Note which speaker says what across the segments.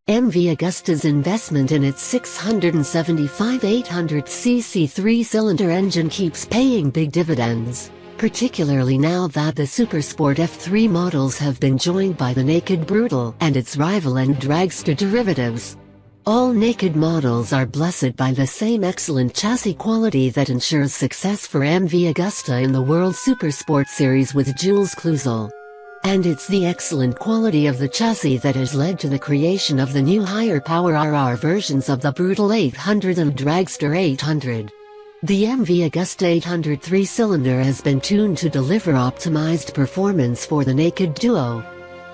Speaker 1: MV Agusta's investment in its 675 800cc three-cylinder engine keeps paying big dividends, particularly now that the Supersport F3 models have been joined by the Naked Brutale and its rival and dragster derivatives. All Naked models are blessed by the same excellent chassis quality that ensures success for MV Agusta in the World Supersport Series with Jules Cluzel. And it's the excellent quality of the chassis that has led to the creation of the new higher power RR versions of the Brutale 800 and Dragster 800. The MV Agusta 800 three-cylinder has been tuned to deliver optimized performance for the Naked Duo.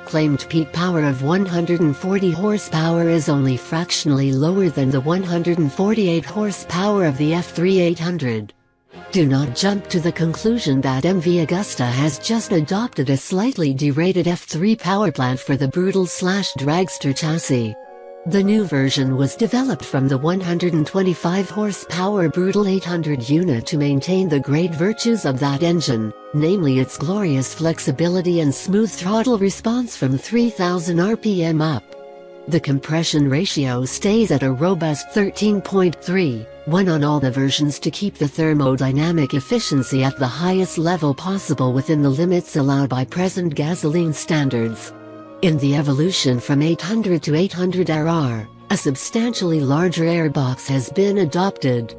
Speaker 1: Claimed peak power of 140 horsepower is only fractionally lower than the 148 horsepower of the F3 800. Do not jump to the conclusion that MV Agusta has just adopted a slightly derated F3 powerplant for the Brutale/Dragster chassis. The new version was developed from the 125 horsepower Brutale 800 unit to maintain the great virtues of that engine, namely its glorious flexibility and smooth throttle response from 3000 RPM up. The compression ratio stays at a robust 13.3:1 on all the versions to keep the thermodynamic efficiency at the highest level possible within the limits allowed by present gasoline standards. In the evolution from 800 to 800RR, a substantially larger airbox has been adopted.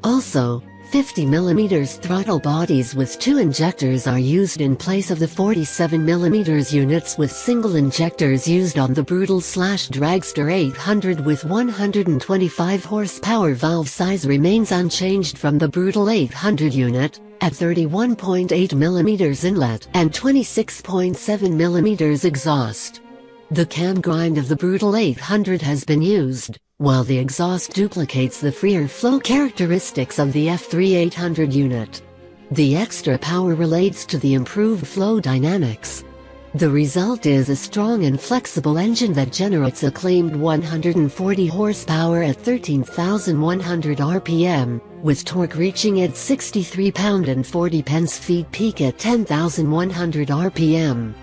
Speaker 1: Also, 50mm throttle bodies with 2 injectors are used in place of the 47mm units with single injectors used on the Brutale/Dragster 800 with 125 horsepower. Valve size remains unchanged from the Brutale 800 unit, at 31.8mm inlet and 26.7mm exhaust. The cam grind of the Brutale 800 has been used, while the exhaust duplicates the freer flow characteristics of the F3 800 unit. The extra power relates to the improved flow dynamics. The result is a strong and flexible engine that generates a claimed 140 horsepower at 13,100 RPM, with torque reaching at 63 pound-and-40 peak at 10,100 RPM.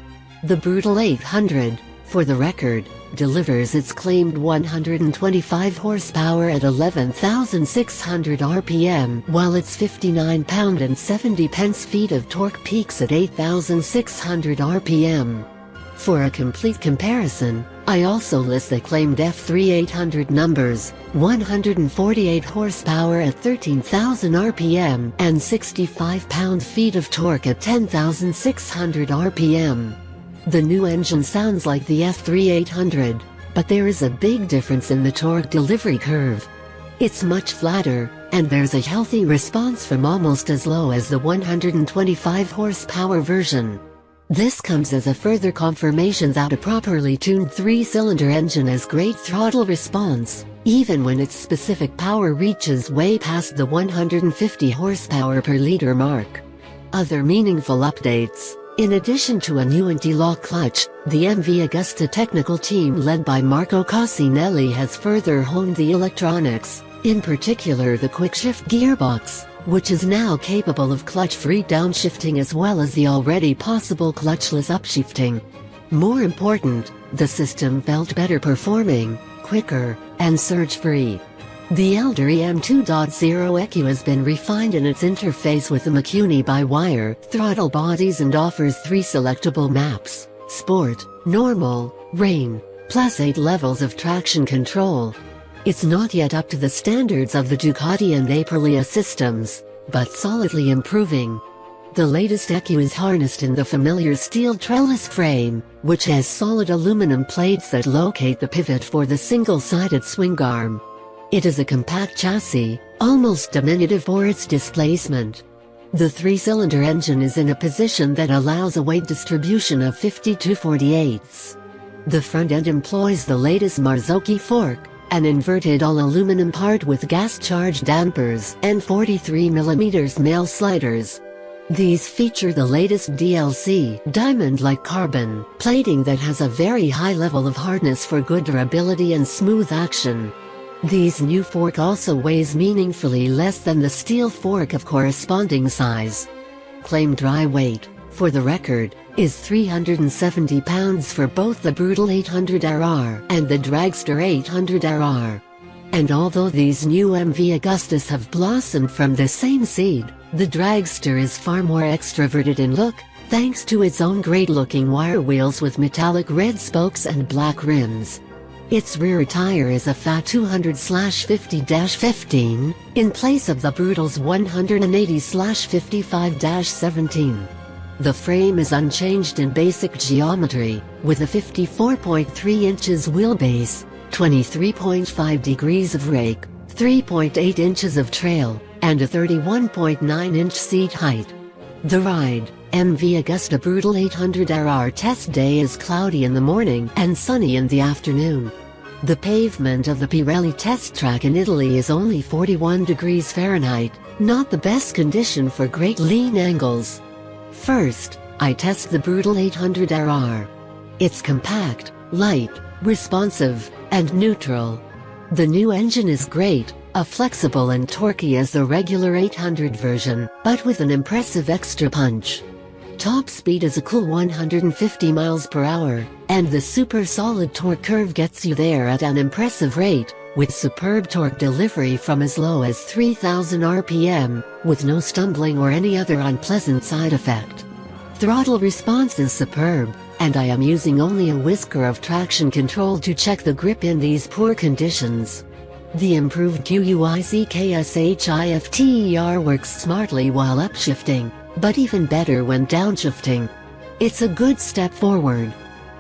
Speaker 1: The Brutale 800, for the record, delivers its claimed 125 horsepower at 11,600 RPM, while its 59 pound-and-70 of torque peaks at 8,600 RPM. For a complete comparison, I also list the claimed F3 800 numbers: 148 horsepower at 13,000 RPM and 65 pound-feet of torque at 10,600 RPM. The new engine sounds like the F3 800, but there is a big difference in the torque delivery curve. It's much flatter, and there's a healthy response from almost as low as the 125 horsepower version. This comes as a further confirmation that a properly tuned three-cylinder engine has great throttle response, even when its specific power reaches way past the 150 horsepower per liter mark. Other meaningful updates: in addition to a new anti-lock clutch, the MV Agusta technical team led by Marco Cossinelli has further honed the electronics, in particular the quick-shift gearbox, which is now capable of clutch-free downshifting as well as the already possible clutchless upshifting. More important, the system felt better performing, quicker, and surge-free. The elder EM 2.0 ECU has been refined in its interface with the McCune by-wire throttle bodies and offers 3 selectable maps: Sport, Normal, Rain, plus 8 levels of traction control. It's not yet up to the standards of the Ducati and Aprilia systems, but solidly improving. The latest ECU is harnessed in the familiar steel trellis frame, which has solid aluminum plates that locate the pivot for the single-sided swing arm. It is a compact chassis, almost diminutive for its displacement. The three-cylinder engine is in a position that allows a weight distribution of 50/48. The front end employs the latest Marzocchi fork, an inverted all-aluminum part with gas-charged dampers and 43mm male sliders. These feature the latest DLC diamond-like carbon plating that has a very high level of hardness for good durability and smooth action. This new fork also weighs meaningfully less than the steel fork of corresponding size. Claimed dry weight, for the record, is 370 pounds for both the Brutal 800RR and the Dragster 800RR. And although these new MV Augustas have blossomed from the same seed, the Dragster is far more extroverted in look, thanks to its own great-looking wire wheels with metallic red spokes and black rims. Its rear tire is a fat 200/50-15, in place of the Brutal's 180/55-17. The frame is unchanged in basic geometry, with a 54.3 inches wheelbase, 23.5 degrees of rake, 3.8 inches of trail, and a 31.9-inch seat height. The ride, MV Agusta Brutale 800RR test day is cloudy in the morning and sunny in the afternoon. The pavement of the Pirelli test track in Italy is only 41 degrees Fahrenheit, not the best condition for great lean angles. First, I test the Brutale 800RR. It's compact, light, responsive, and neutral. The new engine is great, flexible and torquey as the regular 800 version, but with an impressive extra punch. Top speed is a cool 150 miles per hour, and the super solid torque curve gets you there at an impressive rate, with superb torque delivery from as low as 3000 RPM, with no stumbling or any other unpleasant side effect. Throttle response is superb, and I am using only a whisker of traction control to check the grip in these poor conditions. The improved QUICKSHIFTER works smartly while upshifting, but even better when downshifting. It's a good step forward.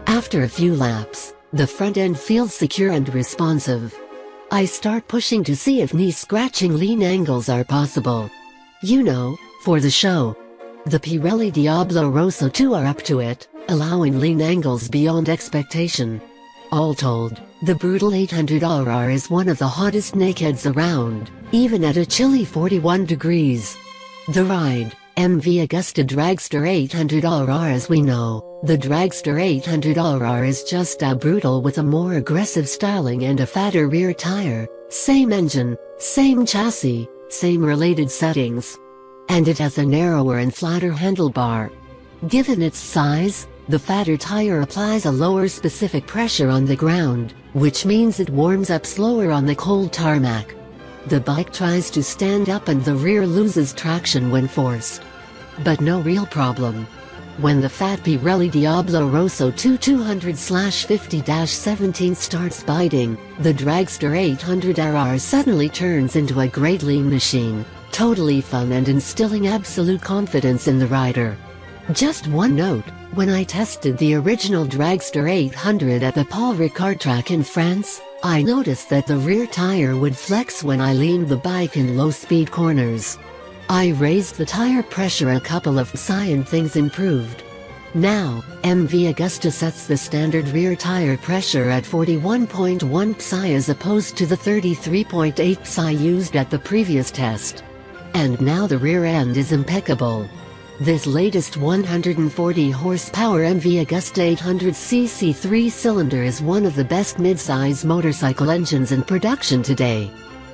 Speaker 1: After a few laps, the front end feels secure and responsive. I start pushing to see if knee-scratching lean angles are possible. You know, for the show. The Pirelli Diablo Rosso 2 are up to it, allowing lean angles beyond expectation. All told, the Brutal 800RR is one of the hottest nakeds around, even at a chilly 41 degrees. The ride, MV Agusta Dragster 800RR. As we know, the Dragster 800RR is just a Brutal with a more aggressive styling and a fatter rear tire, same engine, same chassis, same related settings. And it has a narrower and flatter handlebar. Given its size, the fatter tire applies a lower specific pressure on the ground, which means it warms up slower on the cold tarmac. The bike tries to stand up and the rear loses traction when forced. But no real problem. When the fat Pirelli Diablo Rosso 2 200/50-17 starts biting, the Dragster 800RR suddenly turns into a great lean machine, totally fun and instilling absolute confidence in the rider. Just one note, when I tested the original Dragster 800 at the Paul Ricard track in France, I noticed that the rear tire would flex when I leaned the bike in low-speed corners. I raised the tire pressure a couple of psi and things improved. Now, MV Agusta sets the standard rear tire pressure at 41.1 psi as opposed to the 33.8 psi used at the previous test. And now the rear end is impeccable. This latest 140 horsepower MV Agusta 800cc 3-cylinder is one of the best mid-size motorcycle engines in production today.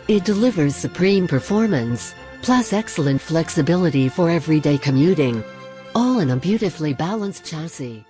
Speaker 1: It delivers supreme performance, plus excellent flexibility for everyday commuting, all in a beautifully balanced chassis.